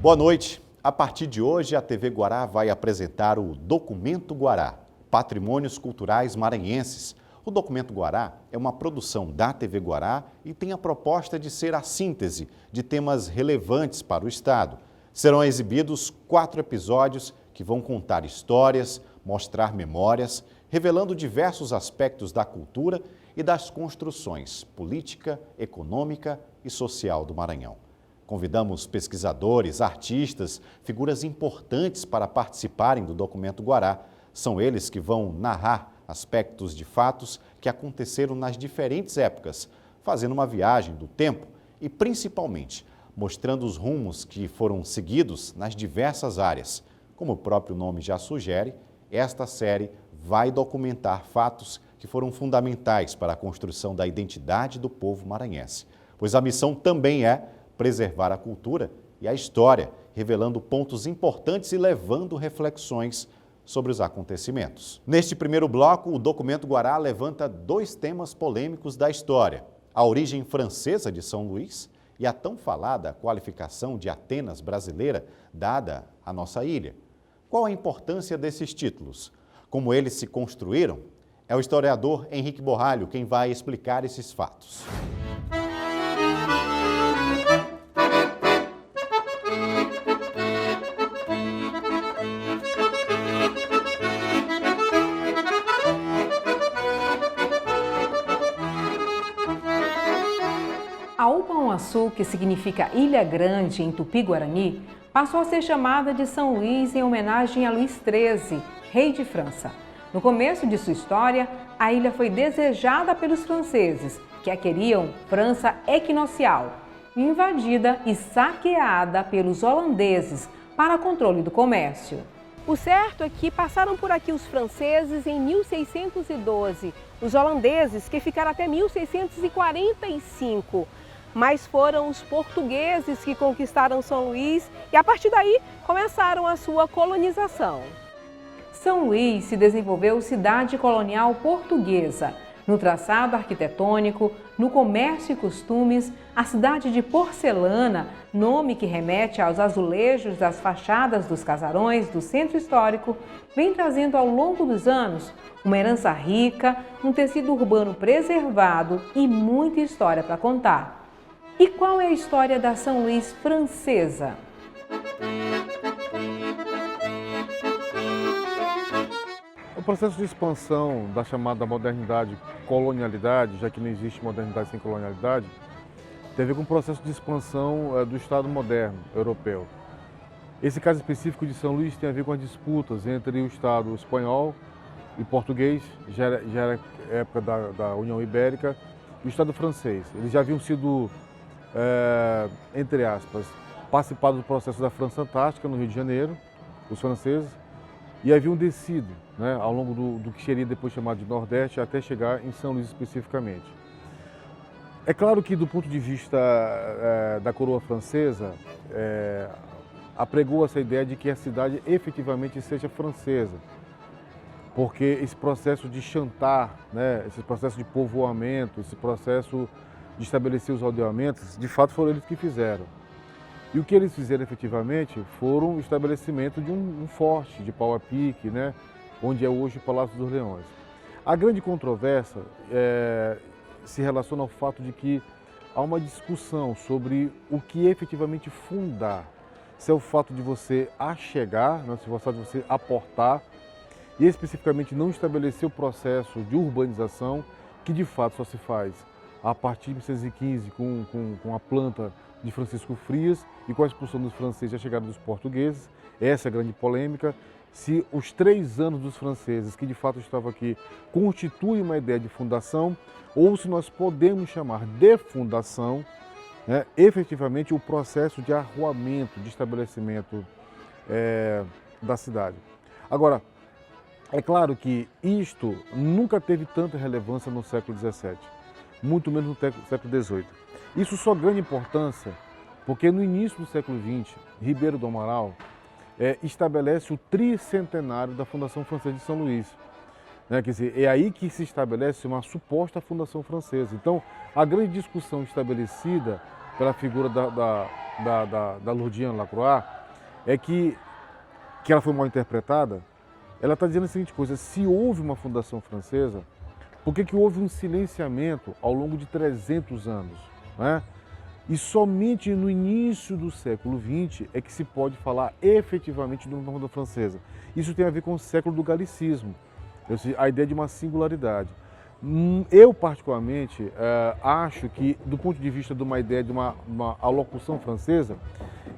Boa noite. A partir de hoje, a TV Guará vai apresentar o Documento Guará, Patrimônios Culturais Maranhenses. O Documento Guará é uma produção da TV Guará e tem a proposta de ser a síntese de temas relevantes para o Estado. Serão exibidos 4 episódios que vão contar histórias, mostrar memórias, revelando diversos aspectos da cultura e das construções política, econômica e social do Maranhão. Convidamos pesquisadores, artistas, figuras importantes para participarem do Documento Guará. São eles que vão narrar aspectos de fatos que aconteceram nas diferentes épocas, fazendo uma viagem do tempo e, principalmente, mostrando os rumos que foram seguidos nas diversas áreas. Como o próprio nome já sugere, esta série vai documentar fatos que foram fundamentais para a construção da identidade do povo maranhense, pois a missão também é preservar a cultura e a história, revelando pontos importantes e levando reflexões sobre os acontecimentos. Neste primeiro bloco, o Documento Guará levanta 2 temas polêmicos da história: a origem francesa de São Luís e a tão falada qualificação de Atenas brasileira dada à nossa ilha. Qual a importância desses títulos? Como eles se construíram? É o historiador Henrique Borralho quem vai explicar esses fatos. A Upanuaçu, que significa Ilha Grande em Tupi-Guarani, passou a ser chamada de São Luís em homenagem a Luís XIII, rei de França. No começo de sua história, a ilha foi desejada pelos franceses, que a queriam França equinocial, invadida e saqueada pelos holandeses para controle do comércio. O certo é que passaram por aqui os franceses em 1612, os holandeses que ficaram até 1645. Mas foram os portugueses que conquistaram São Luís e, a partir daí, começaram a sua colonização. São Luís se desenvolveu cidade colonial portuguesa. No traçado arquitetônico, no comércio e costumes, a cidade de porcelana, nome que remete aos azulejos das fachadas dos casarões do centro histórico, vem trazendo ao longo dos anos uma herança rica, um tecido urbano preservado e muita história para contar. E qual é a história da São Luís francesa? O processo de expansão da chamada modernidade colonialidade, já que não existe modernidade sem colonialidade, tem a ver com o processo de expansão do Estado moderno europeu. Esse caso específico de São Luís tem a ver com as disputas entre o Estado espanhol e português, já era época da União Ibérica, e o Estado francês. Eles já haviam sido, entre aspas, participados do processo da França Antártica, no Rio de Janeiro, os franceses, e haviam descido, ao longo do que seria depois chamado de Nordeste, até chegar em São Luís especificamente. É claro que, do ponto de vista da coroa francesa, apregou essa ideia de que a cidade efetivamente seja francesa, porque esse processo de chantar, esse processo de povoamento, esse processo de estabelecer os aldeamentos, de fato foram eles que fizeram. E o que eles fizeram efetivamente foram o estabelecimento de um forte de pau a pique, onde é hoje o Palácio dos Leões. A grande controvérsia se relaciona ao fato de que há uma discussão sobre o que efetivamente fundar. Se é o fato de você achegar, se é o fato de você aportar, e especificamente não estabelecer o processo de urbanização, que de fato só se faz a partir de 1615 com a planta de Francisco Frias e com a expulsão dos franceses e a chegada dos portugueses. Essa é a grande polêmica. Se os 3 anos dos franceses, que de fato estavam aqui, constituem uma ideia de fundação, ou se nós podemos chamar de fundação, efetivamente o processo de arruamento, de estabelecimento da cidade. Agora, é claro que isto nunca teve tanta relevância no século XVII, muito menos no século XVIII. Isso só ganha importância porque no início do século XX, Ribeiro do Amaral estabelece o tricentenário da Fundação Francesa de São Luís. Quer dizer, é aí que se estabelece uma suposta fundação francesa. Então, a grande discussão estabelecida pela figura da Lourdiane Lacroix, é que ela foi mal interpretada. Ela está dizendo a seguinte coisa: se houve uma fundação francesa, por que houve um silenciamento ao longo de 300 anos? Né? E somente no início do século XX é que se pode falar efetivamente de uma fundação francesa. Isso tem a ver com o século do galicismo, a ideia de uma singularidade. Eu, particularmente, acho que, do ponto de vista de uma ideia de uma alocução francesa,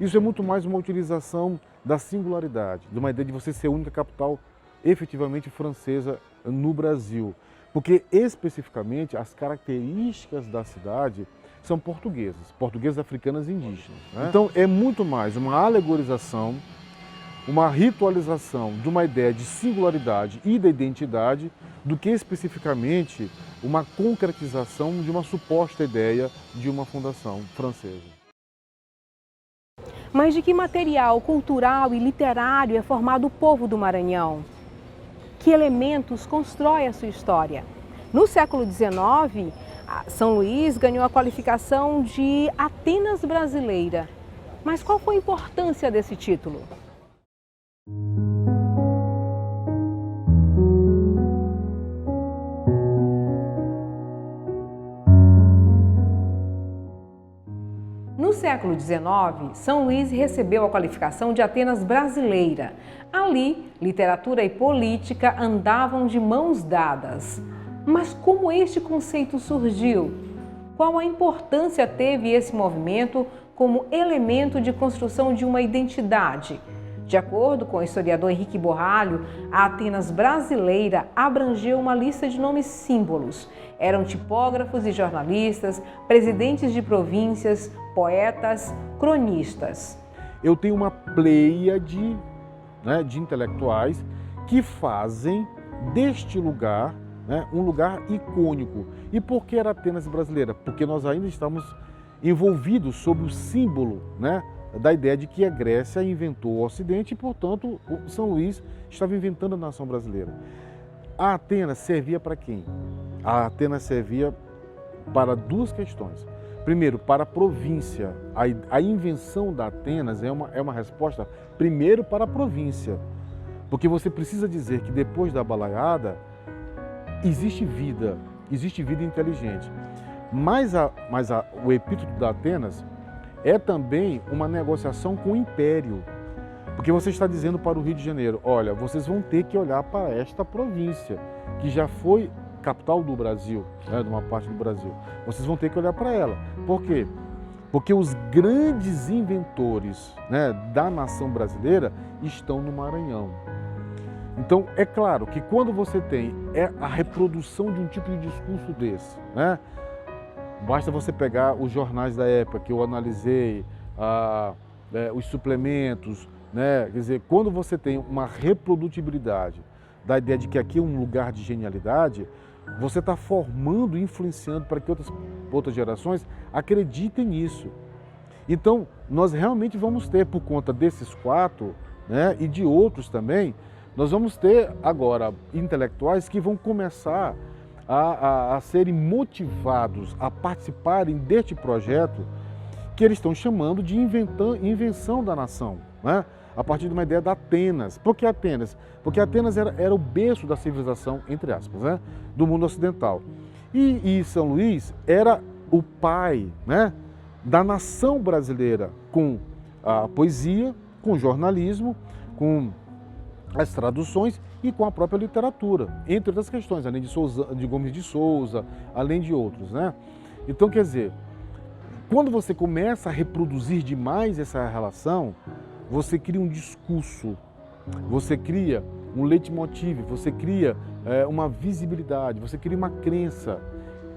isso é muito mais uma utilização da singularidade, de uma ideia de você ser a única capital efetivamente francesa no Brasil. Porque, especificamente, as características da cidade são portuguesas africanas e indígenas. Né? Então, é muito mais uma alegorização, uma ritualização de uma ideia de singularidade e da identidade do que especificamente uma concretização de uma suposta ideia de uma fundação francesa. Mas de que material cultural e literário é formado o povo do Maranhão? Que elementos constrói a sua história? No século XIX, São Luís ganhou a qualificação de Atenas brasileira. Mas qual foi a importância desse título? No século XIX, São Luís recebeu a qualificação de Atenas brasileira. Ali, literatura e política andavam de mãos dadas. Mas como este conceito surgiu? Qual a importância teve esse movimento como elemento de construção de uma identidade? De acordo com o historiador Henrique Borralho, a Atenas brasileira abrangeu uma lista de nomes símbolos. Eram tipógrafos e jornalistas, presidentes de províncias, poetas, cronistas. Eu tenho uma pleiade, né, de intelectuais que fazem deste lugar, né, um lugar icônico. E por que era Atenas brasileira? Porque nós ainda estamos envolvidos sob o símbolo, né, da ideia de que a Grécia inventou o Ocidente e, portanto, o São Luís estava inventando a nação brasileira. A Atenas servia para quem? A Atenas servia para duas questões. Primeiro, para a província. A invenção da Atenas é uma resposta, primeiro, para a província. Porque você precisa dizer que depois da balaiada existe vida inteligente. Mas o epíteto da Atenas é também uma negociação com o Império. Porque você está dizendo para o Rio de Janeiro, olha, vocês vão ter que olhar para esta província, que já foi capital do Brasil, né, de uma parte do Brasil. Vocês vão ter que olhar para ela. Por quê? Porque os grandes inventores, né, da nação brasileira estão no Maranhão. Então, é claro que quando você tem a reprodução de um tipo de discurso desse, né, basta você pegar os jornais da época que eu analisei, os suplementos, né, quer dizer, quando você tem uma reprodutibilidade da ideia de que aqui é um lugar de genialidade, você está formando e influenciando para que outras gerações acreditem nisso. Então, nós realmente vamos ter, por conta desses quatro, né, e de outros também, nós vamos ter agora intelectuais que vão começar a serem motivados a participarem deste projeto que eles estão chamando de invenção da nação, né? A partir de uma ideia da Atenas. Por que Atenas? Porque Atenas era o berço da civilização, entre aspas, né, do mundo ocidental. E São Luís era o pai, né, da nação brasileira, com a poesia, com o jornalismo, com as traduções e com a própria literatura, entre outras questões, além de Gomes de Souza, além de outros, né? Então, quer dizer, quando você começa a reproduzir demais essa relação, você cria um discurso, você cria um leitmotiv, você cria uma visibilidade, você cria uma crença.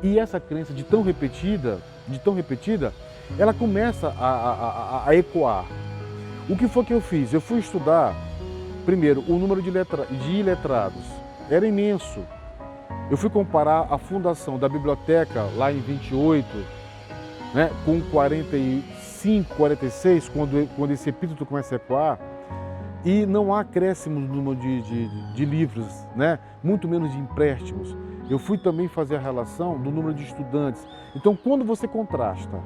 E essa crença de tão repetida, ela começa a ecoar. O que foi que eu fiz? Eu fui estudar, primeiro, o número de iletrados. Era imenso. Eu fui comparar a fundação da biblioteca lá em 28, né, com 45, 46, quando esse epíteto começa a ecoar, e não há acréscimo no número de livros, né, muito menos de empréstimos. Eu fui também fazer a relação do número de estudantes. Então, quando você contrasta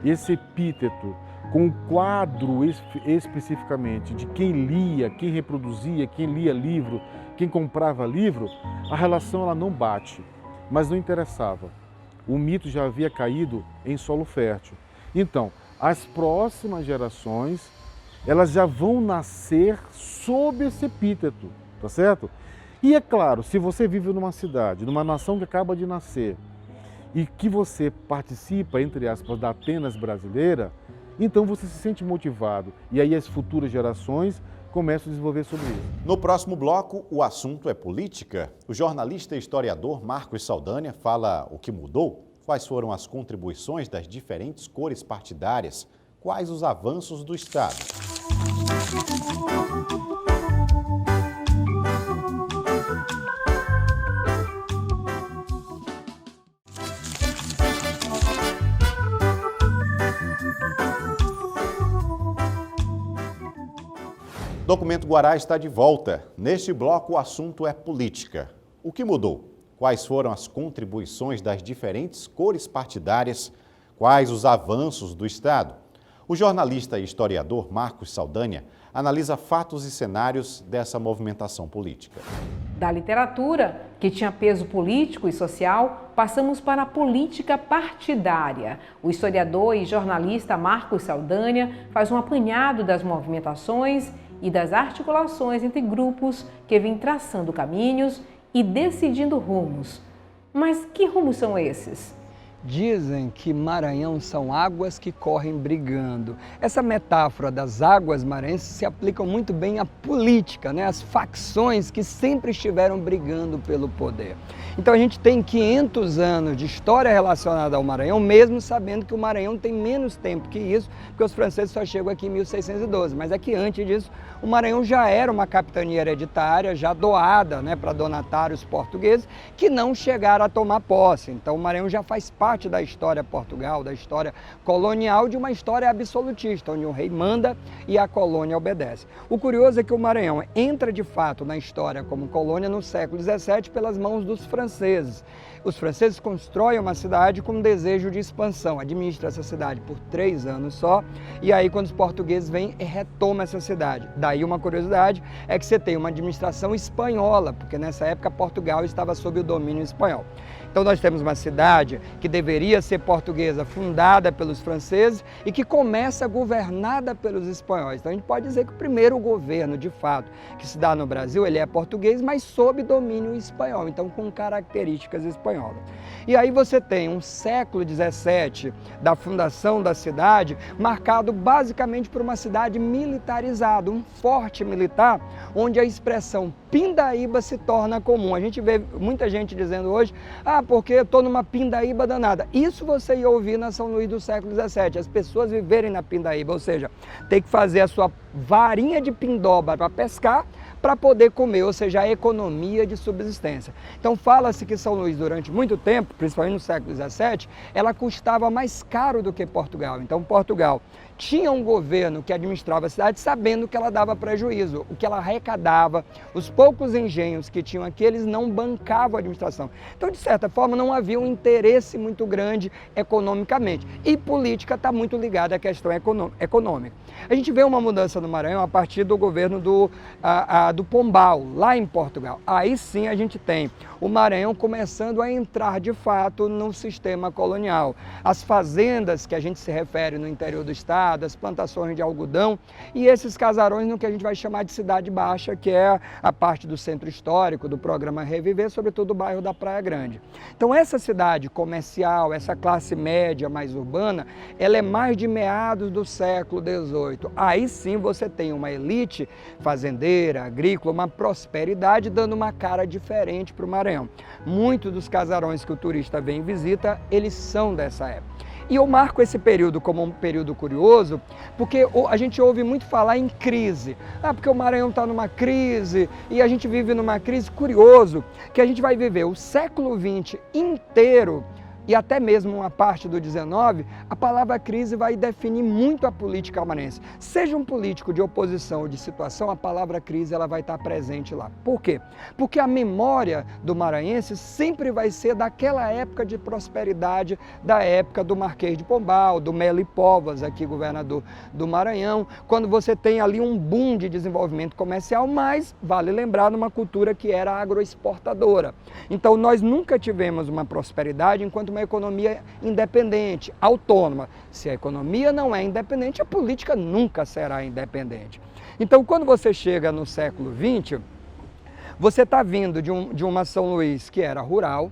esse epíteto com o quadro especificamente de quem lia, quem reproduzia, quem lia livro, quem comprava livro, a relação ela não bate, mas não interessava. O mito já havia caído em solo fértil. Então, as próximas gerações, elas já vão nascer sob esse epíteto, tá certo? E é claro, se você vive numa cidade, numa nação que acaba de nascer, e que você participa, entre aspas, da Atenas brasileira, então você se sente motivado. E aí as futuras gerações começam a desenvolver sobre isso. No próximo bloco, o assunto é política. O jornalista e historiador Marcos Saldanha fala o que mudou, quais foram as contribuições das diferentes cores partidárias, quais os avanços do Estado. Documento Guará está de volta. Neste bloco, o assunto é política. O que mudou? Quais foram as contribuições das diferentes cores partidárias? Quais os avanços do Estado? O jornalista e historiador Marcos Saldanha analisa fatos e cenários dessa movimentação política. Da literatura, que tinha peso político e social, passamos para a política partidária. O historiador e jornalista Marcos Saldanha faz um apanhado das movimentações e das articulações entre grupos que vêm traçando caminhos e decidindo rumos. Mas que rumos são esses? Dizem que Maranhão são águas que correm brigando. Essa metáfora das águas maranhenses se aplica muito bem à política, né? As facções que sempre estiveram brigando pelo poder. Então a gente tem 500 anos de história relacionada ao Maranhão, mesmo sabendo que o Maranhão tem menos tempo que isso, porque os franceses só chegam aqui em 1612. Mas é que antes disso, o Maranhão já era uma capitania hereditária, já doada, né, para donatários portugueses, que não chegaram a tomar posse. Então o Maranhão já faz parte da história Portugal, da história colonial, de uma história absolutista, onde o rei manda e a colônia obedece. O curioso é que o Maranhão entra de fato na história como colônia no século XVII pelas mãos dos franceses. Os franceses constroem uma cidade com um desejo de expansão, administram essa cidade por 3 anos só, e aí quando os portugueses vêm, retomam essa cidade. Daí uma curiosidade é que você tem uma administração espanhola, porque nessa época Portugal estava sob o domínio espanhol. Então nós temos uma cidade que deveria ser portuguesa, fundada pelos franceses e que começa governada pelos espanhóis. Então a gente pode dizer que o primeiro governo, de fato, que se dá no Brasil, ele é português, mas sob domínio espanhol, então com características espanholas. E aí você tem um século XVII da fundação da cidade, marcado basicamente por uma cidade militarizada, um forte militar, onde a expressão pindaíba se torna comum. A gente vê muita gente dizendo hoje, porque eu estou numa pindaíba danada. Isso você ia ouvir na São Luís do século XVII, as pessoas viverem na pindaíba, ou seja, tem que fazer a sua varinha de pindoba para pescar, para poder comer, ou seja, a economia de subsistência. Então fala-se que São Luís, durante muito tempo, principalmente no século XVII, ela custava mais caro do que Portugal. Então Portugal tinha um governo que administrava a cidade sabendo que ela dava prejuízo, o que ela arrecadava, os poucos engenhos que tinham aqui, eles não bancavam a administração. Então, de certa forma, não havia um interesse muito grande economicamente. E política está muito ligada à questão econômica. A gente vê uma mudança no Maranhão a partir do governo do Pombal, lá em Portugal. Aí sim a gente tem o Maranhão começando a entrar de fato no sistema colonial. As fazendas que a gente se refere no interior do estado, as plantações de algodão e esses casarões no que a gente vai chamar de Cidade Baixa, que é a parte do centro histórico, do programa Reviver, sobretudo o bairro da Praia Grande. Então essa cidade comercial, essa classe média mais urbana, ela é mais de meados do século XVIII. Aí sim você tem uma elite fazendeira, agrícola, uma prosperidade dando uma cara diferente para o Maranhão. Muitos dos casarões que o turista vem e visita, eles são dessa época. E eu marco esse período como um período curioso, porque a gente ouve muito falar em crise. Porque o Maranhão está numa crise e a gente vive numa crise. Curioso que a gente vai viver o século XX inteiro e até mesmo uma parte do 19, a palavra crise vai definir muito a política maranhense. Seja um político de oposição ou de situação, a palavra crise ela vai estar presente lá. Por quê? Porque a memória do maranhense sempre vai ser daquela época de prosperidade, da época do Marquês de Pombal, do Melo e Povas, aqui governador do Maranhão, quando você tem ali um boom de desenvolvimento comercial, mas vale lembrar numa cultura que era agroexportadora. Então nós nunca tivemos uma prosperidade enquanto uma economia independente, autônoma. Se a economia não é independente, a política nunca será independente. Então, quando você chega no século XX, você está vindo de uma São Luís que era rural,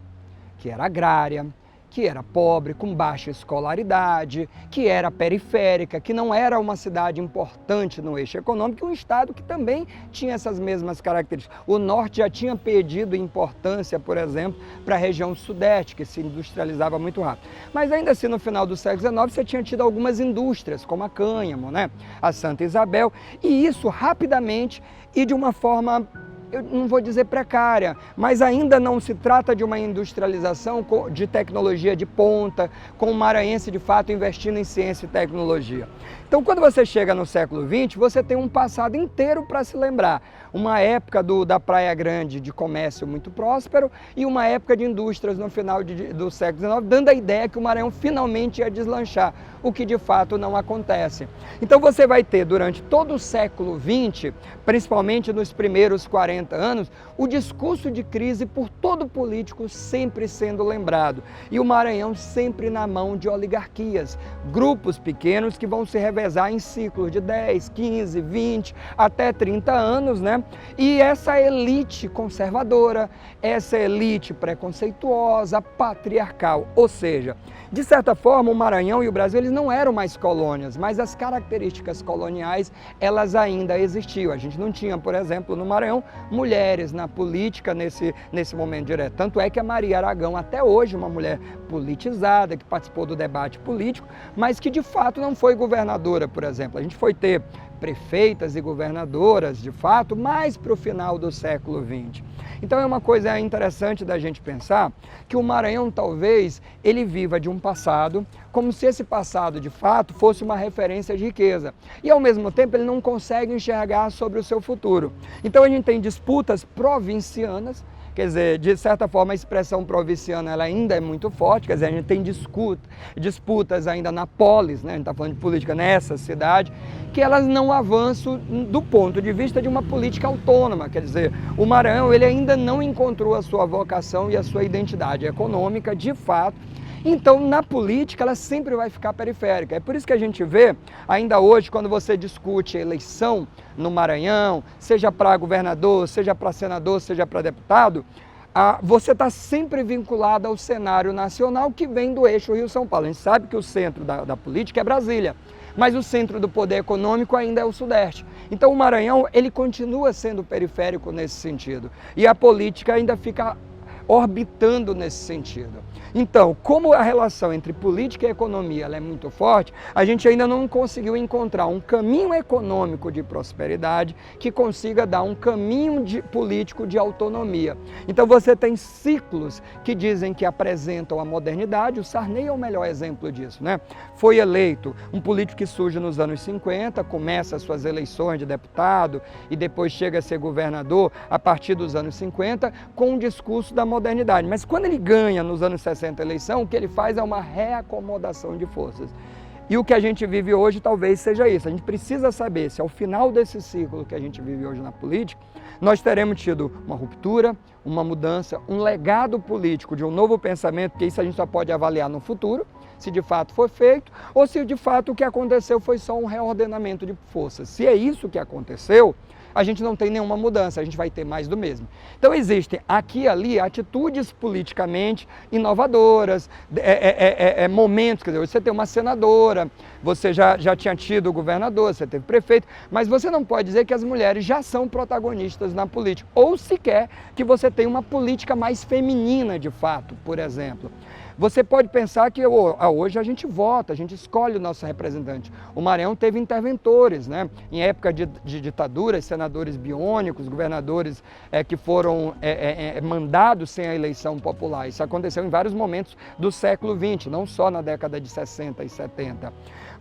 que era agrária, que era pobre, com baixa escolaridade, que era periférica, que não era uma cidade importante no eixo econômico, e um estado que também tinha essas mesmas características. O norte já tinha perdido importância, por exemplo, para a região sudeste, que se industrializava muito rápido. Mas ainda assim, no final do século XIX, você tinha tido algumas indústrias, como a cânhamo, né? A Santa Isabel, e isso rapidamente e de uma forma, eu não vou dizer precária, mas ainda não se trata de uma industrialização de tecnologia de ponta, com o maranhense de fato investindo em ciência e tecnologia. Então, quando você chega no século XX, você tem um passado inteiro para se lembrar. Uma época da Praia Grande de comércio muito próspero e uma época de indústrias no final do século XIX, dando a ideia que o Maranhão finalmente ia deslanchar, o que de fato não acontece. Então você vai ter durante todo o século XX, principalmente nos primeiros 40 anos, o discurso de crise por todo político sempre sendo lembrado. E o Maranhão sempre na mão de oligarquias, grupos pequenos que vão se revezar em ciclos de 10, 15, 20, até 30 anos, né? E essa elite conservadora, essa elite preconceituosa, patriarcal, ou seja, de certa forma o Maranhão e o Brasil eles não eram mais colônias, mas as características coloniais elas ainda existiam. A gente não tinha, por exemplo, no Maranhão, mulheres na política nesse momento direto. Tanto é que a Maria Aragão, até hoje, uma mulher politizada, que participou do debate político, mas que de fato não foi governadora, por exemplo. A gente foi ter prefeitas e governadoras, de fato, mais para o final do século XX. Então é uma coisa interessante da gente pensar que o Maranhão talvez ele viva de um passado como se esse passado de fato fosse uma referência de riqueza e ao mesmo tempo ele não consegue enxergar sobre o seu futuro. Então a gente tem disputas provincianas. Quer dizer, de certa forma, a expressão provinciana ela ainda é muito forte, quer dizer, a gente tem disputas ainda na polis, né? A gente está falando de política nessa cidade, que elas não avançam do ponto de vista de uma política autônoma, quer dizer, o Maranhão ele ainda não encontrou a sua vocação e a sua identidade econômica, de fato. Então, na política, ela sempre vai ficar periférica. É por isso que a gente vê, ainda hoje, quando você discute eleição no Maranhão, seja para governador, seja para senador, seja para deputado, você está sempre vinculado ao cenário nacional que vem do eixo Rio-São Paulo. A gente sabe que o centro da política é Brasília, mas o centro do poder econômico ainda é o Sudeste. Então, o Maranhão, ele continua sendo periférico nesse sentido. E a política ainda fica orbitando nesse sentido. Então, como a relação entre política e economia ela é muito forte, a gente ainda não conseguiu encontrar um caminho econômico de prosperidade que consiga dar um caminho político de autonomia. Então você tem ciclos que dizem que apresentam a modernidade, o Sarney é o melhor exemplo disso, né? Foi eleito um político que surge nos anos 50, começa as suas eleições de deputado e depois chega a ser governador a partir dos anos 50 com um discurso da modernidade. Mas quando ele ganha nos anos 60 a eleição, o que ele faz é uma reacomodação de forças. E o que a gente vive hoje talvez seja isso. A gente precisa saber se ao final desse ciclo que a gente vive hoje na política, nós teremos tido uma ruptura, uma mudança, um legado político de um novo pensamento, porque isso a gente só pode avaliar no futuro, se de fato for feito, ou se de fato o que aconteceu foi só um reordenamento de forças. Se é isso que aconteceu, a gente não tem nenhuma mudança, a gente vai ter mais do mesmo. Então existem aqui e ali atitudes politicamente inovadoras, momentos, quer dizer, você tem uma senadora, você já tinha tido o governador, você teve prefeito, mas você não pode dizer que as mulheres já são protagonistas na política, ou sequer que você tem uma política mais feminina de fato, por exemplo. Você pode pensar que hoje a gente vota, a gente escolhe o nosso representante. O Maranhão teve interventores, né? Em época de ditadura, senadores biônicos, governadores que foram mandados sem a eleição popular. Isso aconteceu em vários momentos do século XX, não só na década de 60 e 70.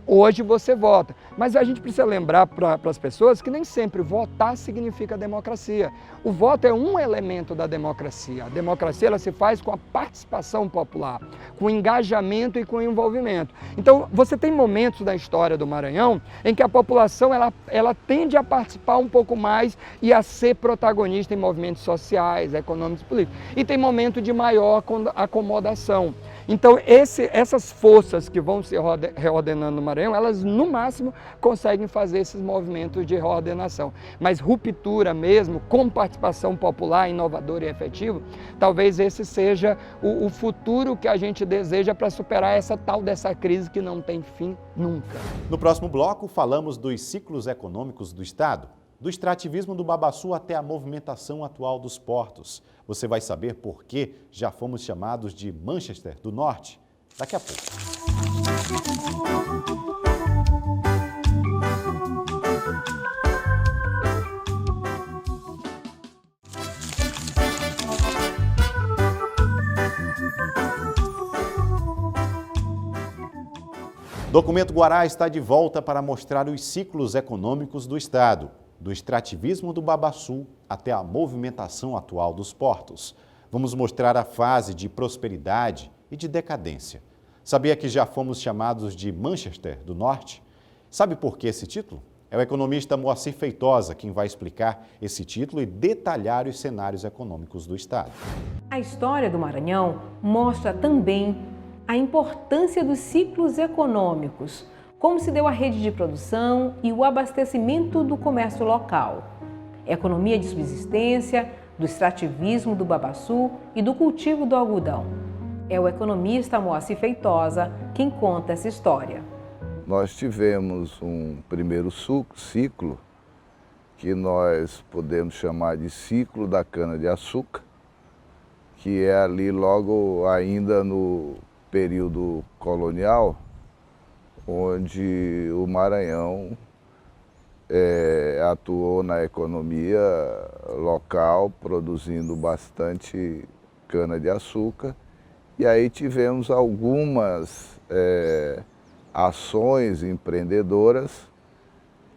Hoje você vota, mas a gente precisa lembrar para as pessoas que nem sempre votar significa democracia. O voto é um elemento da democracia. A democracia ela se faz com a participação popular, com o engajamento e com o envolvimento. Então você tem momentos da história do Maranhão em que a população ela tende a participar um pouco mais e a ser protagonista em movimentos sociais, econômicos e políticos. E tem momento de maior acomodação. Então, essas forças que vão se reordenando no Maranhão, elas no máximo conseguem fazer esses movimentos de reordenação. Mas ruptura mesmo, com participação popular, inovadora e efetiva, talvez esse seja o futuro que a gente deseja para superar essa tal dessa crise que não tem fim nunca. No próximo bloco, falamos dos ciclos econômicos do Estado, do extrativismo do Babaçu até a movimentação atual dos portos. Você vai saber por que já fomos chamados de Manchester do Norte daqui a pouco. Documento Guará está de volta para mostrar os ciclos econômicos do Estado, do extrativismo do Babaçu até a movimentação atual dos portos. Vamos mostrar a fase de prosperidade e de decadência. Sabia que já fomos chamados de Manchester do Norte? Sabe por que esse título? É o economista Moacir Feitosa quem vai explicar esse título e detalhar os cenários econômicos do Estado. A história do Maranhão mostra também a importância dos ciclos econômicos, como se deu a rede de produção e o abastecimento do comércio local, economia de subsistência, do extrativismo do Babaçu e do cultivo do algodão. É o economista Moacir Feitosa quem conta essa história. Nós tivemos um primeiro ciclo, que nós podemos chamar de ciclo da cana-de-açúcar, que é ali logo ainda no período colonial, onde o Maranhão atuou na economia local, produzindo bastante cana-de-açúcar. E aí tivemos algumas ações empreendedoras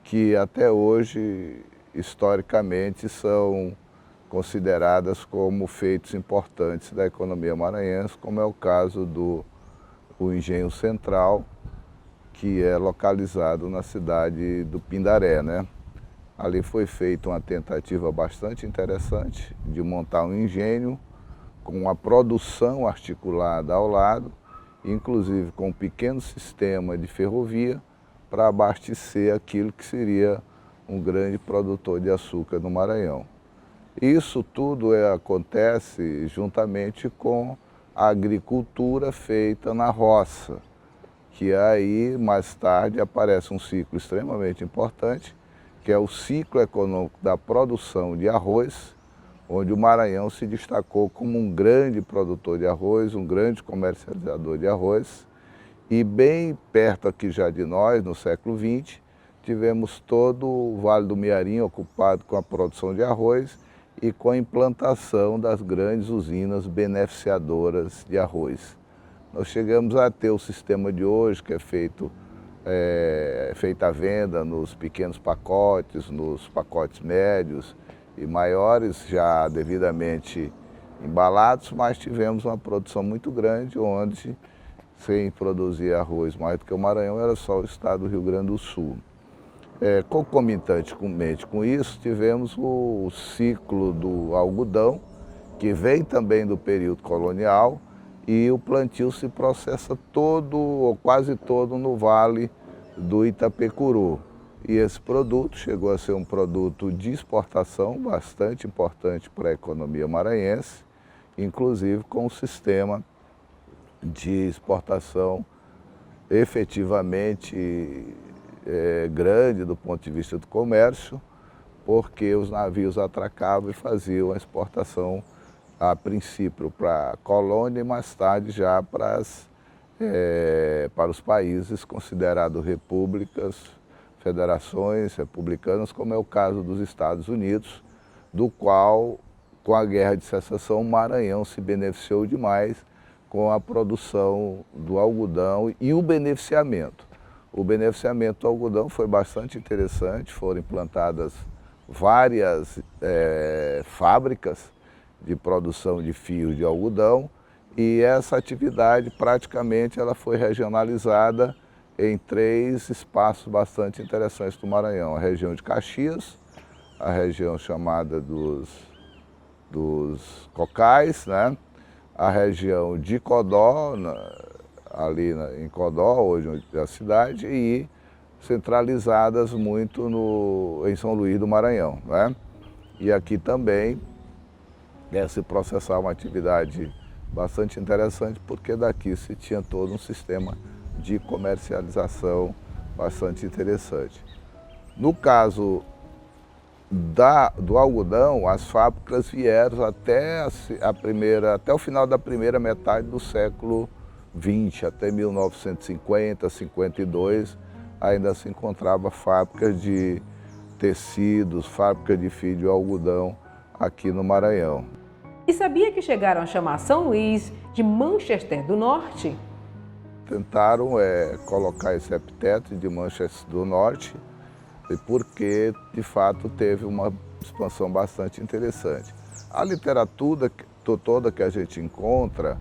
que até hoje, historicamente, são consideradas como feitos importantes da economia maranhense, como é o caso do Engenho Central, que é localizado na cidade do Pindaré, né? Ali foi feita uma tentativa bastante interessante de montar um engenho com uma produção articulada ao lado, inclusive com um pequeno sistema de ferrovia para abastecer aquilo que seria um grande produtor de açúcar no Maranhão. Isso tudo acontece juntamente com a agricultura feita na roça, que aí, mais tarde, aparece um ciclo extremamente importante, que é o ciclo econômico da produção de arroz, onde o Maranhão se destacou como um grande produtor de arroz, um grande comercializador de arroz. E bem perto aqui já de nós, no século XX, tivemos todo o Vale do Mearim ocupado com a produção de arroz e com a implantação das grandes usinas beneficiadoras de arroz. Nós chegamos a ter o sistema de hoje, que é feita a venda nos pequenos pacotes, nos pacotes médios e maiores, já devidamente embalados, mas tivemos uma produção muito grande, onde sem produzir arroz mais do que o Maranhão era só o estado do Rio Grande do Sul. Concomitantemente com isso, tivemos o ciclo do algodão, que vem também do período colonial, e o plantio se processa todo, ou quase todo, no Vale do Itapecuru. E esse produto chegou a ser um produto de exportação bastante importante para a economia maranhense, inclusive com um sistema de exportação efetivamente grande do ponto de vista do comércio, porque os navios atracavam e faziam a exportação a princípio para a colônia e mais tarde já para os países considerados repúblicas, federações republicanas, como é o caso dos Estados Unidos, do qual, com a Guerra de Secessão, o Maranhão se beneficiou demais com a produção do algodão e o beneficiamento. O beneficiamento do algodão foi bastante interessante, foram implantadas várias fábricas de produção de fios de algodão e essa atividade praticamente ela foi regionalizada em 3 espaços bastante interessantes do Maranhão. A região de Caxias, a região chamada dos Cocais, né? A região de Codó, em Codó, hoje é a cidade, e centralizadas muito em São Luís do Maranhão, né? E aqui também se processava uma atividade bastante interessante, porque daqui se tinha todo um sistema de comercialização bastante interessante. No caso do algodão, as fábricas vieram até o final da primeira metade do século XX, até 1950, 52, ainda se encontrava fábricas de tecidos, fábricas de fio de algodão aqui no Maranhão. E sabia que chegaram a chamar São Luís de Manchester do Norte? Tentaram colocar esse epíteto de Manchester do Norte, porque de fato teve uma expansão bastante interessante. A literatura toda que a gente encontra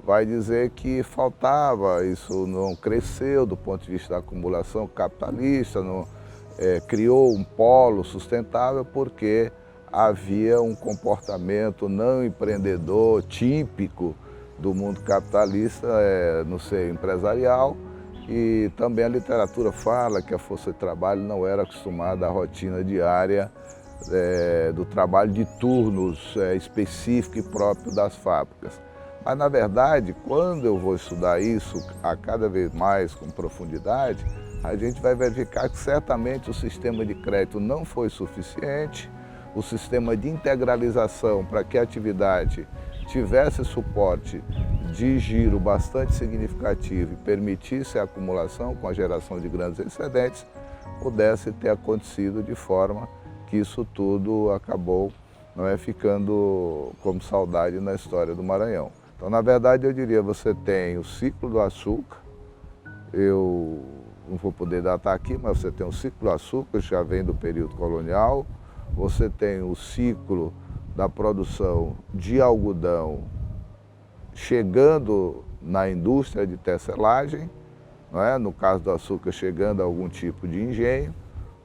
vai dizer que faltava, isso não cresceu do ponto de vista da acumulação capitalista, não criou um polo sustentável porque havia um comportamento não empreendedor típico do mundo capitalista no seio empresarial, e também a literatura fala que a força de trabalho não era acostumada à rotina diária do trabalho de turnos específico e próprio das fábricas. Mas, na verdade, quando eu vou estudar isso a cada vez mais com profundidade, a gente vai verificar que certamente o sistema de crédito não foi suficiente, o sistema de integralização para que a atividade tivesse suporte de giro bastante significativo e permitisse a acumulação com a geração de grandes excedentes, pudesse ter acontecido de forma que isso tudo acabou ficando como saudade na história do Maranhão. Então, na verdade, eu diria, você tem o ciclo do açúcar, eu não vou poder datar aqui, mas você tem o ciclo do açúcar, que já vem do período colonial, você tem o ciclo da produção de algodão chegando na indústria de tecelagem, no caso do açúcar chegando a algum tipo de engenho,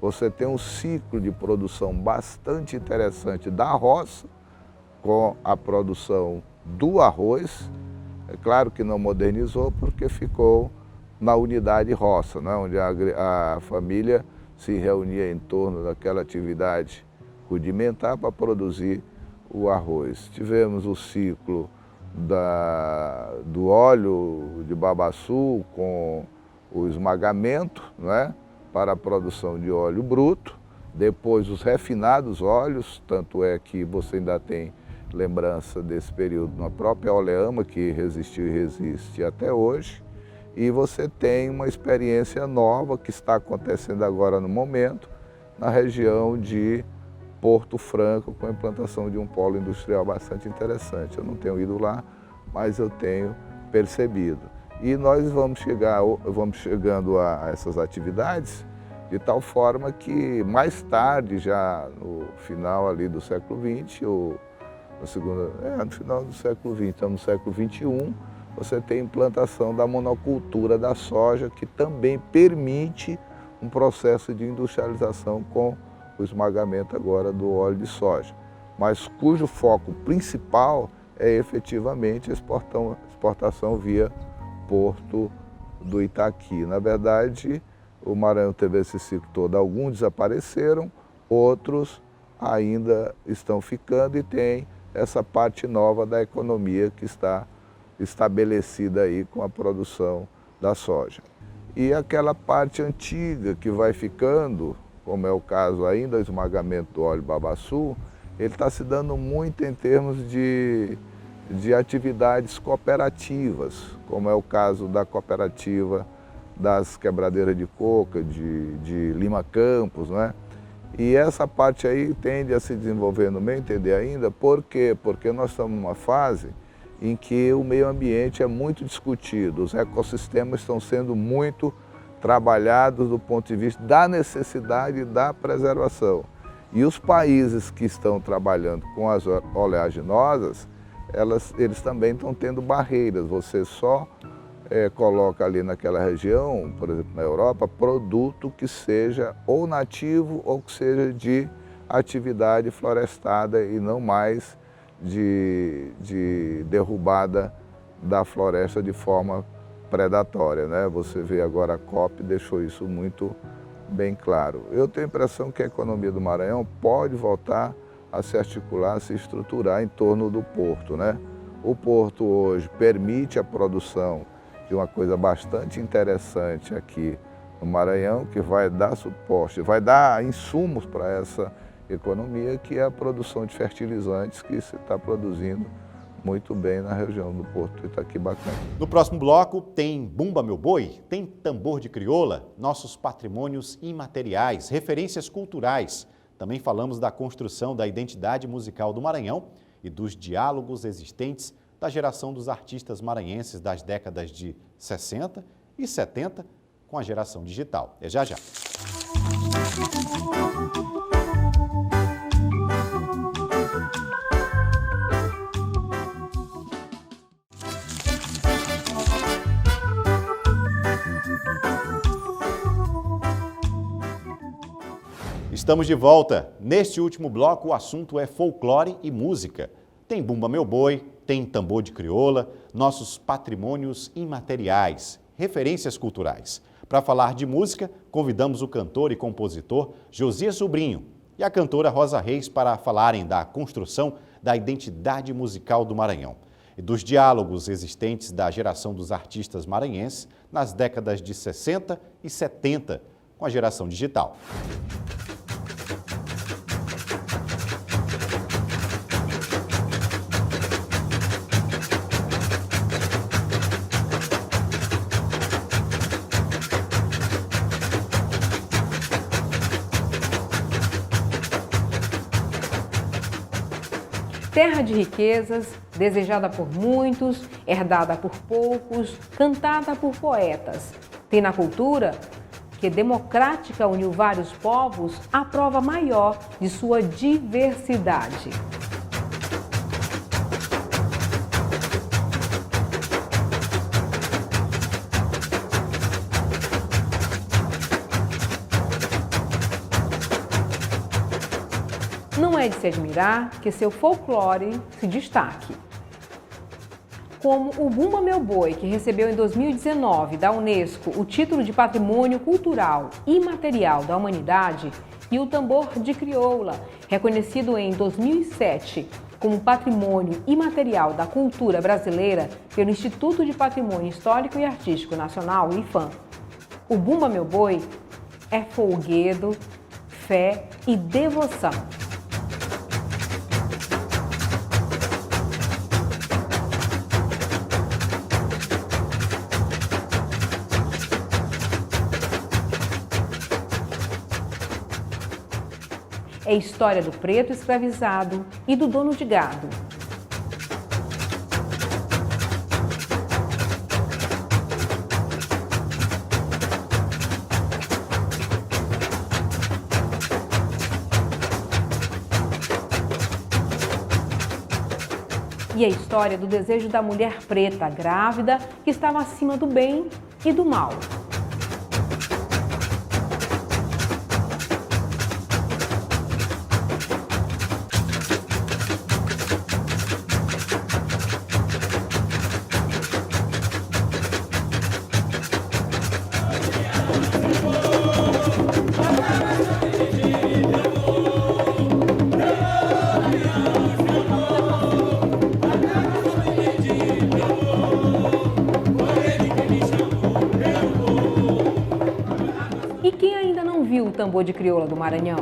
você tem um ciclo de produção bastante interessante da roça, com a produção do arroz. É claro que não modernizou porque ficou na unidade roça, onde a família se reunia em torno daquela atividade rudimentar para produzir o arroz. Tivemos o ciclo do óleo de babaçu com o esmagamento, para a produção de óleo bruto, depois os refinados óleos, tanto é que você ainda tem lembrança desse período na própria Oleama, que resistiu e resiste até hoje, e você tem uma experiência nova que está acontecendo agora no momento, na região de Porto Franco, com a implantação de um polo industrial bastante interessante. Eu não tenho ido lá, mas eu tenho percebido. E nós vamos chegando a essas atividades de tal forma que mais tarde, já no final ali do século XX, ou no final do século XX, então no século XXI, você tem a implantação da monocultura da soja, que também permite um processo de industrialização com o esmagamento agora do óleo de soja, mas cujo foco principal é efetivamente a exportação via Porto do Itaqui. Na verdade, o Maranhão teve esse ciclo todo, alguns desapareceram, outros ainda estão ficando e tem essa parte nova da economia que está estabelecida aí com a produção da soja. E aquela parte antiga que vai ficando, como é o caso ainda do esmagamento do óleo babaçu, ele está se dando muito em termos de atividades cooperativas, como é o caso da cooperativa das quebradeiras de coca, de Lima Campos, não é? E essa parte aí tende a se desenvolver, no meu entender ainda, por quê? Porque nós estamos numa fase em que o meio ambiente é muito discutido, os ecossistemas estão sendo muito trabalhados do ponto de vista da necessidade da preservação. E os países que estão trabalhando com as oleaginosas, eles também estão tendo barreiras. Você só coloca ali naquela região, por exemplo na Europa, produto que seja ou nativo ou que seja de atividade florestada e não mais de derrubada da floresta de forma predatória, né? Você vê agora a COP deixou isso muito bem claro. Eu tenho a impressão que a economia do Maranhão pode voltar a se articular, a se estruturar em torno do porto, né? O porto hoje permite a produção de uma coisa bastante interessante aqui no Maranhão, que vai dar suporte, vai dar insumos para essa economia, que é a produção de fertilizantes que se está produzindo muito bem na região do Porto Itaquibacana. No próximo bloco tem Bumba Meu Boi, tem tambor de crioula, nossos patrimônios imateriais, referências culturais. Também falamos da construção da identidade musical do Maranhão e dos diálogos existentes da geração dos artistas maranhenses das décadas de 60 e 70 com a geração digital. É já já. Estamos de volta. Neste último bloco, o assunto é folclore e música. Tem Bumba Meu Boi, tem tambor de crioula, nossos patrimônios imateriais, referências culturais. Para falar de música, convidamos o cantor e compositor Josias Sobrinho e a cantora Rosa Reis para falarem da construção da identidade musical do Maranhão e dos diálogos existentes da geração dos artistas maranhenses nas décadas de 60 e 70 com a geração digital. Terra de riquezas, desejada por muitos, herdada por poucos, cantada por poetas. Tem na cultura, que democrática uniu vários povos, a prova maior de sua diversidade. Não é de se admirar que seu folclore se destaque. Como o Bumba Meu Boi, que recebeu em 2019 da Unesco o título de Patrimônio Cultural Imaterial da Humanidade, e o tambor de crioula, reconhecido em 2007 como Patrimônio Imaterial da Cultura Brasileira pelo Instituto de Patrimônio Histórico e Artístico Nacional, IPHAN. O Bumba Meu Boi é folguedo, fé e devoção. É a história do preto escravizado e do dono de gado. E a história do desejo da mulher preta grávida que estava acima do bem e do mal. O tambor de crioula do Maranhão.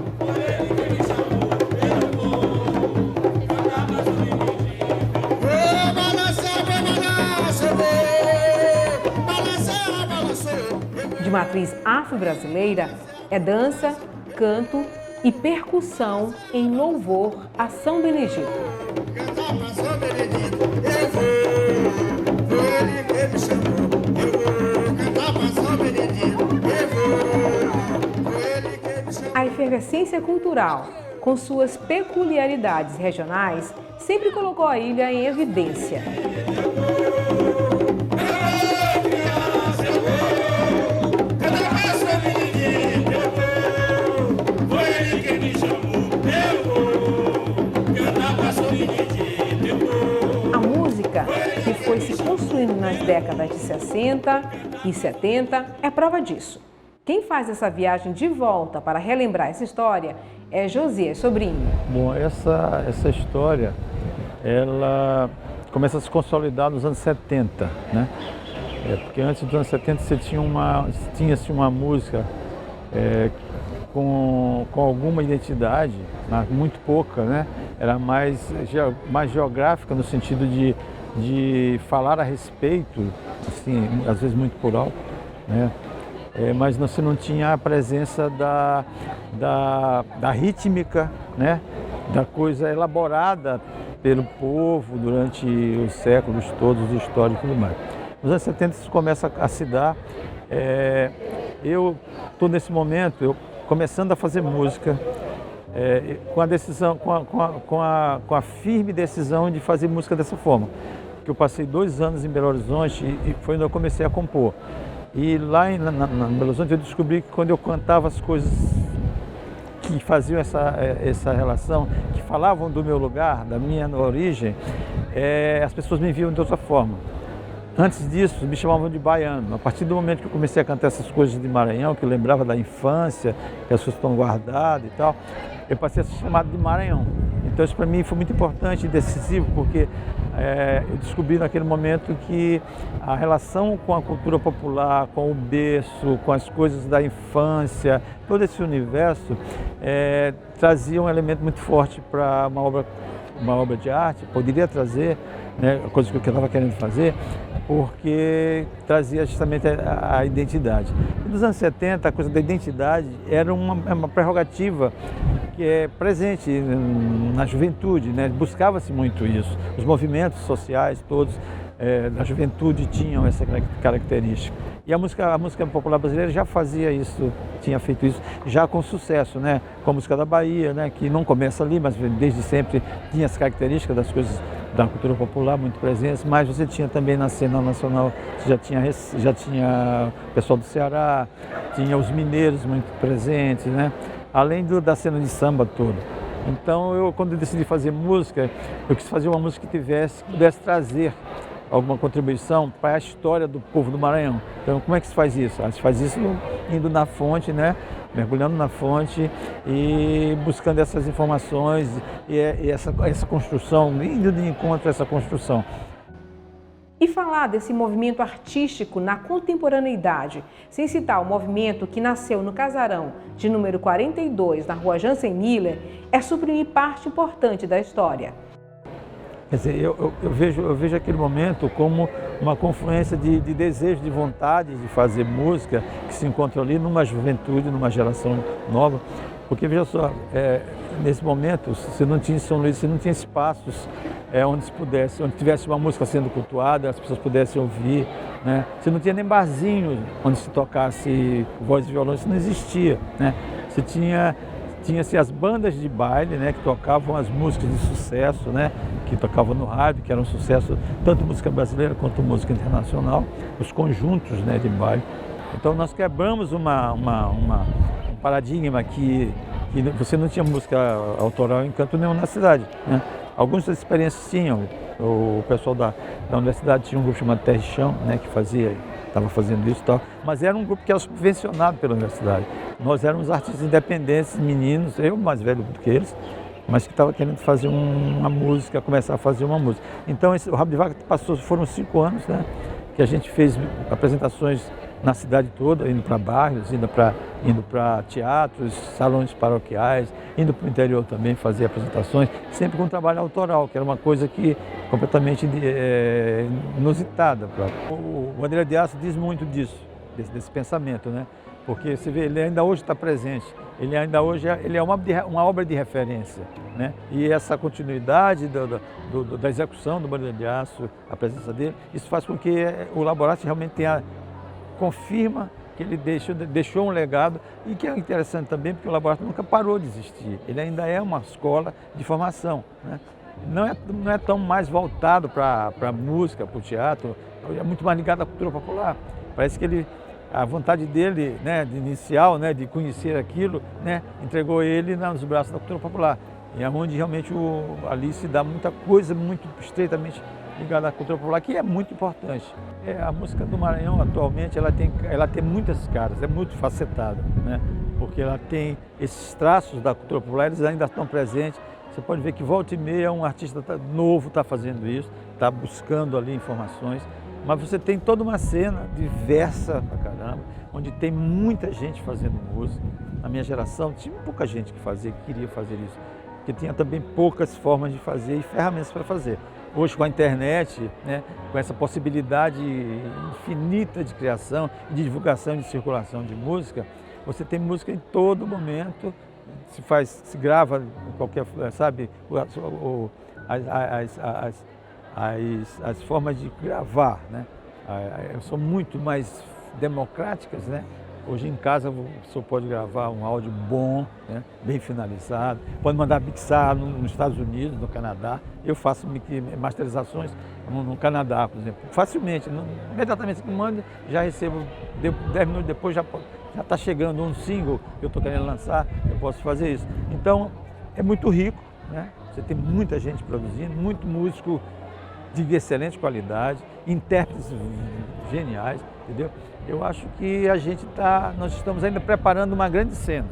matriz afro-brasileira, é dança, canto e percussão em louvor a São Benedito. A efervescência cultural, com suas peculiaridades regionais, sempre colocou a ilha em evidência. A música, que foi se construindo nas décadas de 60 e 70, é prova disso. Quem faz essa viagem de volta para relembrar essa história é Josias Sobrinho. Bom, essa história, ela começa a se consolidar nos anos 70, né? Porque antes dos anos 70 você tinha-se uma música com alguma identidade, muito pouca, né? Era mais geográfica no sentido de falar a respeito, assim, às vezes muito por alto, né? Mas você não tinha a presença da rítmica, né? Da coisa elaborada pelo povo durante os séculos todos, históricos e tudo mais. Nos anos 70 isso começa a se dar. Eu estou nesse momento, começando a fazer música, com a decisão, com a firme decisão de fazer música dessa forma. Porque eu passei 2 anos em Belo Horizonte e foi quando eu comecei a compor. E lá em Belo Horizonte eu descobri que quando eu cantava as coisas que faziam essa relação, que falavam do meu lugar, da minha origem, as pessoas me viam de outra forma. Antes disso, me chamavam de baiano. A partir do momento que eu comecei a cantar essas coisas de Maranhão, que eu lembrava da infância, que as coisas estão guardadas e tal, eu passei a ser chamado de Maranhão. Então isso para mim foi muito importante e decisivo, porque eu descobri naquele momento que a relação com a cultura popular, com o berço, com as coisas da infância, todo esse universo trazia um elemento muito forte para uma obra de arte, poderia trazer, né, a coisa que eu estava querendo fazer, porque trazia justamente a identidade. E nos anos 70, a coisa da identidade era uma prerrogativa que é presente na juventude, né? Buscava-se muito isso. Os movimentos sociais todos da juventude tinham essa característica. E a música popular brasileira já fazia isso, tinha feito isso, já com sucesso, né? Com a música da Bahia, né? Que não começa ali, mas desde sempre tinha as características das coisas da cultura popular muito presentes, mas você tinha também na cena nacional, você já tinha o pessoal do Ceará, tinha os mineiros muito presentes, né? Além da cena de samba toda. Então, quando eu decidi fazer música, eu quis fazer uma música que pudesse trazer alguma contribuição para a história do povo do Maranhão. Então, como é que se faz isso? Se faz isso indo na fonte, né? Mergulhando na fonte e buscando essas informações e essa construção, indo de encontro a essa construção. E falar desse movimento artístico na contemporaneidade, sem citar o movimento que nasceu no Casarão de número 42, na rua Jansen Miller, é suprimir parte importante da história. Quer dizer, eu vejo aquele momento como uma confluência de desejo, de vontade de fazer música que se encontra ali numa juventude, numa geração nova. Porque, veja só, nesse momento, você não tinha em São Luís, você não tinha espaços onde tivesse uma música sendo cultuada, as pessoas pudessem ouvir, né? Você não tinha nem barzinho onde se tocasse voz e violão, isso não existia, né? Você tinha-se as bandas de baile, né, que tocavam as músicas de sucesso, né, que tocavam no rádio, que eram um sucesso, tanto música brasileira quanto música internacional, os conjuntos, né, de baile. Então nós quebramos um paradigma que você não tinha música autoral em canto nenhum na cidade, né? Algumas das experiências tinham. O pessoal da universidade tinha um grupo chamado Terra e Chão, né, que estava fazendo isso e tal, mas era um grupo que era subvencionado pela universidade. Nós éramos artistas independentes, meninos, eu mais velho do que eles, mas que estava querendo fazer uma música, começar a fazer uma música. Então o Rabo de Vaca foram 5 anos, né, que a gente fez apresentações na cidade toda, indo para bairros, indo para teatros, salões paroquiais, indo para o interior também fazer apresentações, sempre com trabalho autoral, que era uma coisa que completamente inusitada. O Bandeira de Aço diz muito disso, desse pensamento, né? Porque você vê, ele ainda hoje está presente, ele ainda hoje é uma obra de referência, né? E essa continuidade da execução do Barulho de Aço, a presença dele, isso faz com que o Laborarte realmente confirma que ele deixou um legado, e que é interessante também porque o Laborarte nunca parou de existir, ele ainda é uma escola de formação, né? Não é tão mais voltado para a música, para o teatro, é muito mais ligado à cultura popular. Parece que a vontade dele, né, de inicial, né, de conhecer aquilo, né, entregou ele nos braços da cultura popular. E é onde realmente ali se dá muita coisa muito estreitamente ligada à cultura popular, que é muito importante. A música do Maranhão atualmente ela tem muitas caras, é muito facetada, né, porque ela tem esses traços da cultura popular, eles ainda estão presentes. Você pode ver que volta e meia um artista novo está fazendo isso, está buscando ali informações, mas você tem toda uma cena diversa pra caramba, onde tem muita gente fazendo música. Na minha geração tinha pouca gente que queria fazer isso, porque tinha também poucas formas de fazer e ferramentas para fazer. Hoje com a internet, né, com essa possibilidade infinita de criação, de divulgação e de circulação de música, você tem música em todo momento. Se grava qualquer, sabe, as formas de gravar, né, são muito mais democráticas, né. Hoje em casa o senhor pode gravar um áudio bom, né, bem finalizado, pode mandar mixar nos Estados Unidos, no Canadá. Eu faço masterizações no Canadá, por exemplo, facilmente, imediatamente que manda, já recebo, 10 minutos depois já está chegando um single que eu estou querendo lançar, eu posso fazer isso. Então, é muito rico, né? Você tem muita gente produzindo, muito músico de excelente qualidade, intérpretes geniais, entendeu? Eu acho que nós estamos ainda preparando uma grande cena.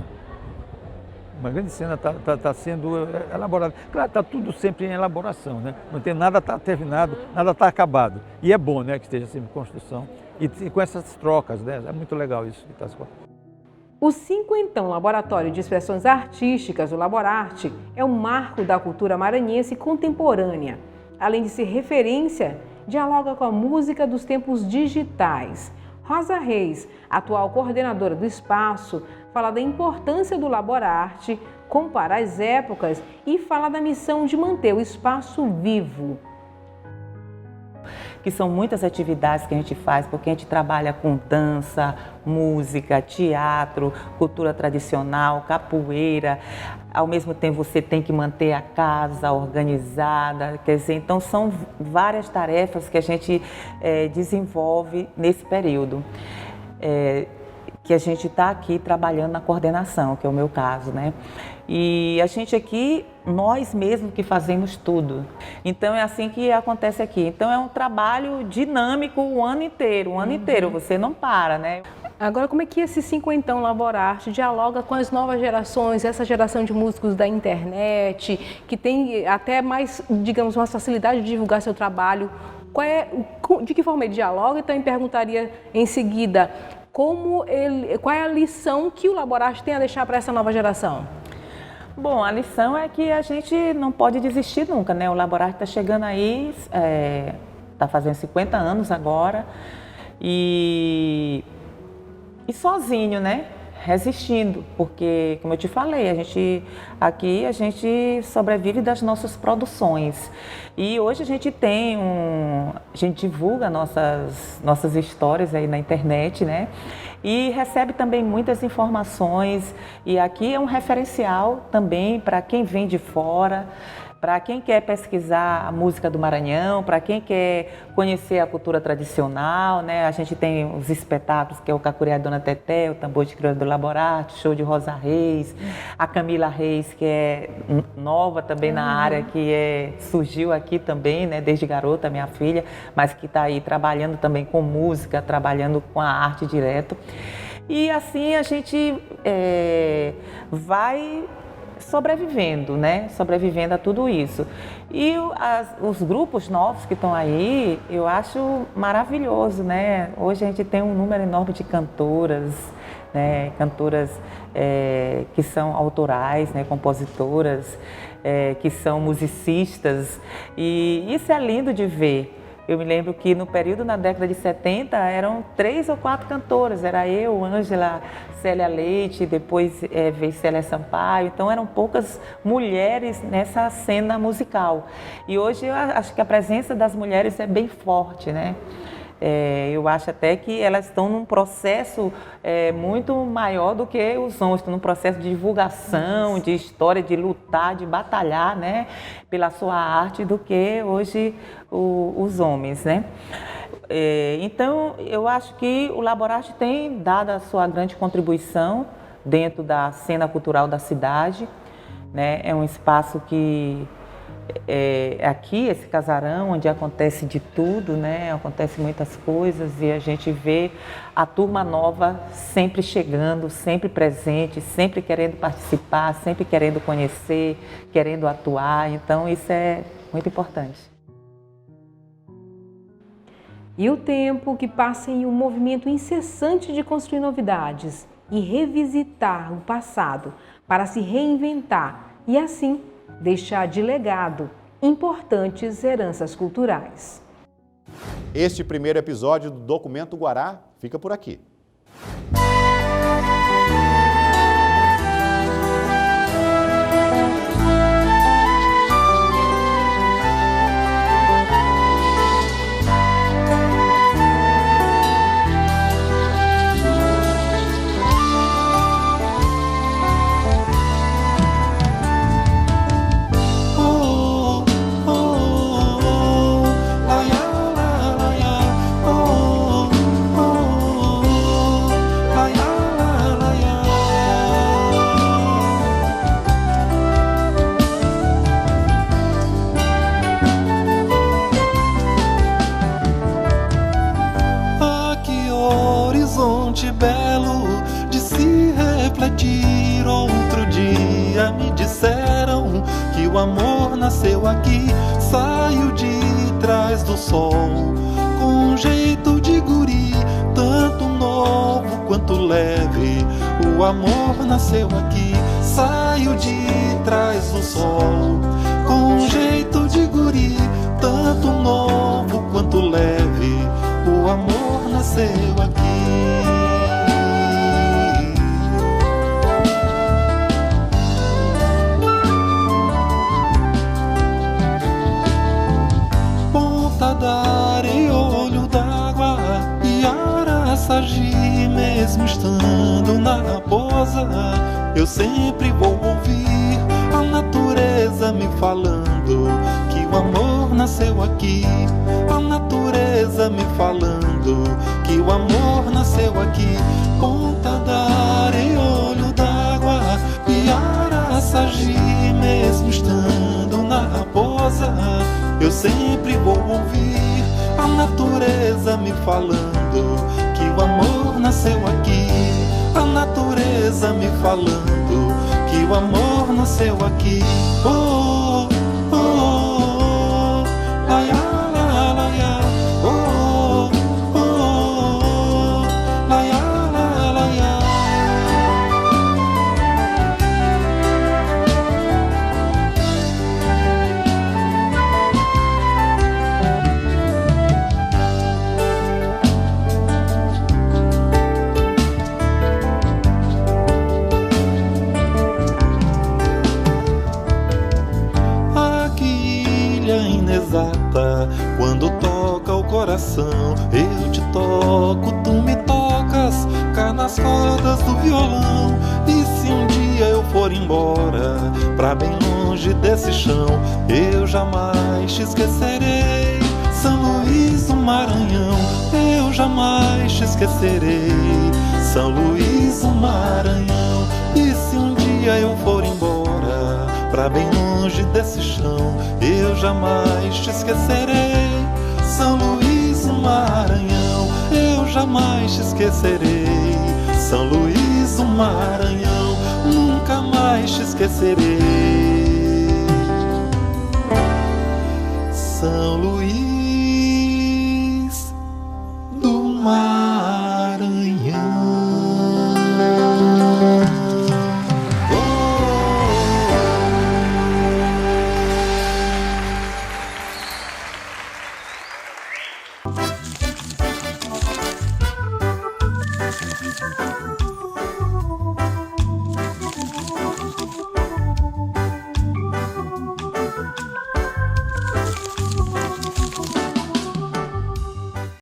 Uma grande cena está sendo elaborada. Claro, está tudo sempre em elaboração, né? Não tem nada está terminado, nada está acabado. E é bom, né, que esteja sempre em construção. E com essas trocas, né? É muito legal isso que está se falando. O cinquentão Laboratório de Expressões Artísticas, o Laborarte, é um marco da cultura maranhense contemporânea. Além de ser referência, dialoga com a música dos tempos digitais. Rosa Reis, atual coordenadora do espaço, fala da importância do Laborarte, compara as épocas e fala da missão de manter o espaço vivo. Que são muitas atividades que a gente faz, porque a gente trabalha com dança, música, teatro, cultura tradicional, capoeira. Ao mesmo tempo você tem que manter a casa organizada, quer dizer, então são várias tarefas que a gente desenvolve nesse período. Que a gente está aqui trabalhando na coordenação, que é o meu caso, né? E a gente aqui, nós mesmos que fazemos tudo. Então é assim que acontece aqui. Então é um trabalho dinâmico o ano inteiro, você não para, né? Agora, como é que esse cinquentão Laborarte dialoga com as novas gerações, essa geração de músicos da internet, que tem até mais, digamos, uma facilidade de divulgar seu trabalho? De que forma ele dialoga? Então eu perguntaria em seguida, qual é a lição que o Laborarte tem a deixar para essa nova geração? Bom, a lição é que a gente não pode desistir nunca, né? O Laborarte está chegando aí, está fazendo 50 anos agora e sozinho, né? Resistindo, porque, como eu te falei, a gente sobrevive das nossas produções. E hoje a gente divulga nossas histórias aí na internet, né? E recebe também muitas informações. E aqui é um referencial também para quem vem de fora, para quem quer pesquisar a música do Maranhão, para quem quer conhecer a cultura tradicional, né? A gente tem os espetáculos, que é o Cacuriá Dona Teté, o Tambor de Crioula do Laborarte, show de Rosa Reis, a Camila Reis, que é nova também na área, que surgiu aqui também, né? Desde garota, minha filha, mas que está aí trabalhando também com música, trabalhando com a arte direto. E assim a gente vai sobrevivendo, né? Sobrevivendo a tudo isso. E os grupos novos que estão aí, eu acho maravilhoso, né? Hoje a gente tem um número enorme de cantoras, né? Cantoras que são autorais, né? Compositoras, que são musicistas. E isso é lindo de ver. Eu me lembro que no período, na década de 70, eram 3 ou 4 cantoras. Era eu, Ângela, Célia Leite, depois veio Célia Sampaio. Então eram poucas mulheres nessa cena musical. E hoje eu acho que a presença das mulheres é bem forte, né? Eu acho até que elas estão num processo muito maior do que os homens, estão num processo de divulgação, de história, de lutar, de batalhar, né, pela sua arte do que hoje os homens, né? Então, eu acho que o Laborarte tem dado a sua grande contribuição dentro da cena cultural da cidade, né? É um espaço que aqui, esse casarão, onde acontece de tudo, né? Acontece muitas coisas e a gente vê a turma nova sempre chegando, sempre presente, sempre querendo participar, sempre querendo conhecer, querendo atuar. Então, isso é muito importante. E o tempo que passa em um movimento incessante de construir novidades e revisitar o passado para se reinventar e, assim, deixar de legado importantes heranças culturais. Este primeiro episódio do Documento Guará fica por aqui. Belo de se refletir. Outro dia me disseram que o amor nasceu aqui, saiu de trás do sol, com um jeito de guri, tanto novo quanto leve. O amor nasceu aqui, saiu de trás do sol, com um jeito de guri, tanto novo quanto leve. O amor nasceu aqui. Da areia, olho d'água e Araçagi, mesmo estando na raposa, eu sempre vou ouvir a natureza me falando que o amor nasceu aqui. A natureza me falando que o amor nasceu aqui. Ponta da areia, olho d'água e Araçagi, mesmo estando na raposa, eu sempre vou ouvir a natureza me falando que o amor nasceu aqui. A natureza me falando que o amor nasceu aqui. Oh, oh, oh, oh, laia, la, laia. Oh, oh, oh, laia, la, laia. Inexata, quando toca o coração, eu te toco, tu me tocas, cá nas cordas do violão. E se um dia eu for embora, pra bem longe desse chão, eu jamais te esquecerei. São Luís do Maranhão, eu jamais te esquecerei. São Luís do Maranhão. E se um dia eu for embora, pra bem longe desse chão, eu jamais te esquecerei. São Luís do Maranhão, eu jamais te esquecerei. São Luís do Maranhão, nunca mais te esquecerei. São Luís